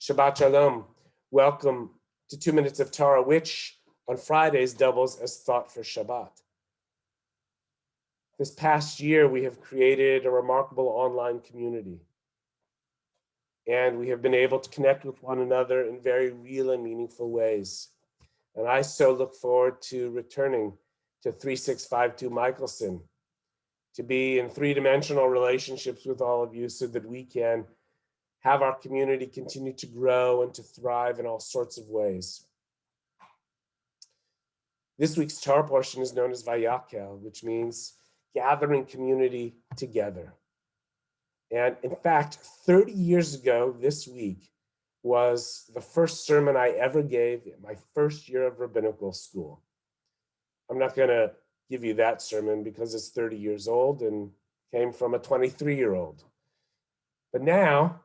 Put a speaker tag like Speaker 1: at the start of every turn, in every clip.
Speaker 1: Shabbat Shalom. Welcome to 2 Minutes of Torah, which on Fridays doubles as thought for Shabbat. This past year, we have created a remarkable online community. And we have been able to connect with one another in very real and meaningful ways. And I so look forward to returning to 3652 Michelson, to be in three-dimensional relationships with all of you so that we can have our community continue to grow and to thrive in all sorts of ways. This week's Torah portion is known as Vayakel, which means gathering community together. And in fact, 30 years ago this week was the first sermon I ever gave in my first year of rabbinical school. I'm not going to give you that sermon because it's 30 years old and came from a 23-year-old. But now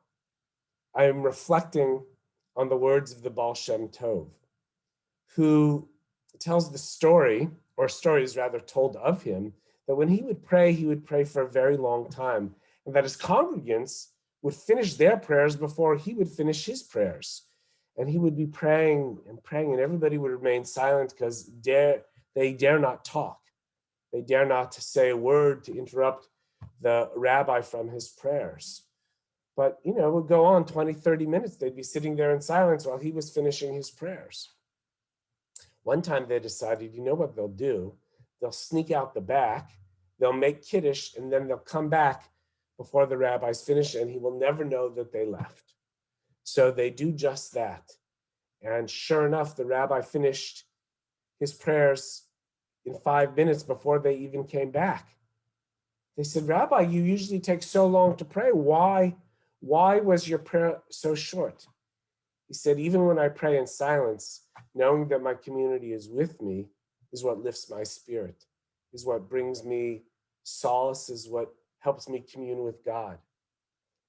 Speaker 1: I am reflecting on the words of the Baal Shem Tov, who tells the story, or stories rather told of him, that when he would pray for a very long time, and that his congregants would finish their prayers before he would finish his prayers. And he would be praying, and everybody would remain silent because they dare not talk. They dare not to say a word to interrupt the rabbi from his prayers. But, it would go on 20, 30 minutes. They'd be sitting there in silence while he was finishing his prayers. One time they decided, you know what they'll do? They'll sneak out the back, they'll make Kiddush, and then they'll come back before the rabbis finish, and he will never know that they left. So they do just that. And sure enough, the rabbi finished his prayers in 5 minutes before they even came back. They said, Rabbi, you usually take so long to pray. Why was your prayer so short? He said, even when I pray in silence, knowing that my community is with me is what lifts my spirit, is what brings me solace, is what helps me commune with God.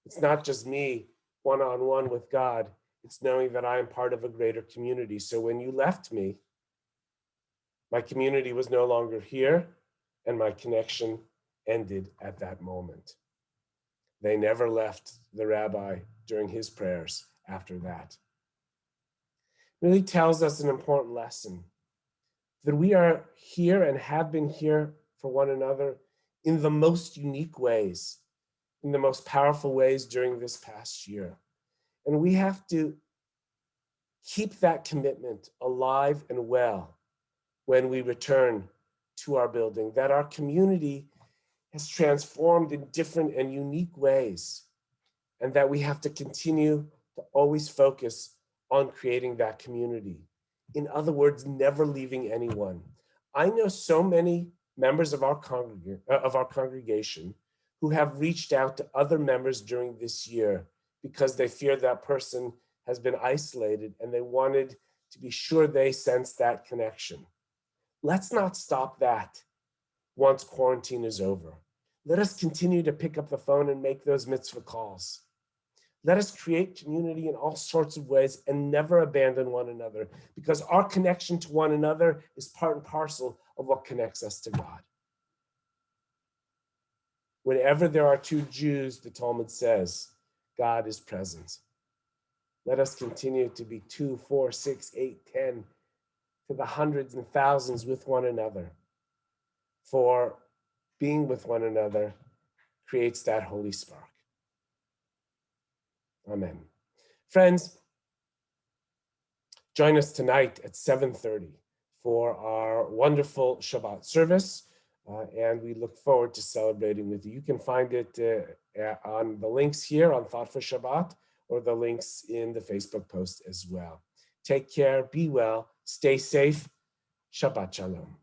Speaker 1: It's not just me one-on-one with God, it's knowing that I am part of a greater community. So when you left me, my community was no longer here, and my connection ended at that moment. They never left the rabbi during his prayers after that. It really tells us an important lesson, that we are here and have been here for one another in the most unique ways, in the most powerful ways during this past year. And we have to keep that commitment alive and well when we return to our building, that our community has transformed in different and unique ways, and that we have to continue to always focus on creating that community. In other words, never leaving anyone. I know so many members of our congregation who have reached out to other members during this year because they fear that person has been isolated and they wanted to be sure they sense that connection. Let's not stop that once quarantine is over. Let us continue to pick up the phone and make those mitzvah calls. Let us create community in all sorts of ways and never abandon one another, because our connection to one another is part and parcel of what connects us to God. Whenever there are two Jews, the Talmud says, God is present. Let us continue to be 2, 4, 6, 8, 10, to the hundreds and thousands with one another. For being with one another creates that holy spark. Amen. Friends, join us tonight at 7:30 for our wonderful Shabbat service, and we look forward to celebrating with you. You can find it on the links here on Thought for Shabbat, or the links in the Facebook post as well. Take care, be well, stay safe. Shabbat Shalom.